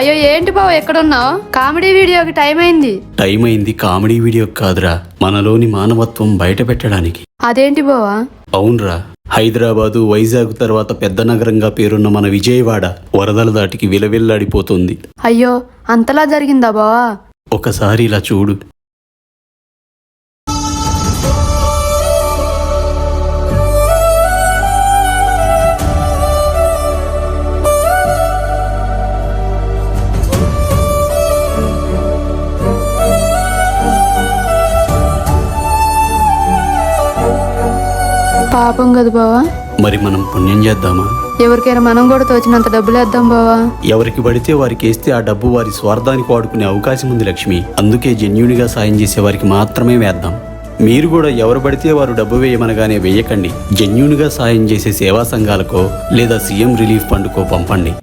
అయ్యో ఏంటి బావ ఎక్కడున్నావు? కామెడీ వీడియోకి టైం అయింది. టైం అయింది కామెడీ వీడియో కాదురా, మనలోని మానవత్వం బయట పెట్టడానికి. అదేంటి బావా? అవునరా, హైదరాబాదు వైజాగ్ తర్వాత పెద్ద నగరంగా పేరున్న మన విజయవాడ వరదల దాటికి విలవిల్లాడిపోతుంది. అయ్యో అంతలా జరిగిందా బావా? ఒకసారి ఇలా చూడు. పాపం కదా బావా. మరి మనం పుణ్యం చేద్దామా? ఎవరికైనా మనం కూడా తోచినంత డబ్బులు వేద్దాం బావా. ఎవరికి పడితే వారికి వేస్తే ఆ డబ్బు వారి స్వార్థానికి వాడుకునే అవకాశం ఉంది లక్ష్మి. అందుకే జెన్యూన్ గా సాయం చేసే వారికి మాత్రమే వేద్దాం. మీరు కూడా ఎవరు పడితే వారు డబ్బు వేయమనగానే వేయకండి. జెన్యూన్ గా సాయం చేసే సేవా సంఘాలకో లేదా సీఎం రిలీఫ్ ఫండ్కో పంపండి.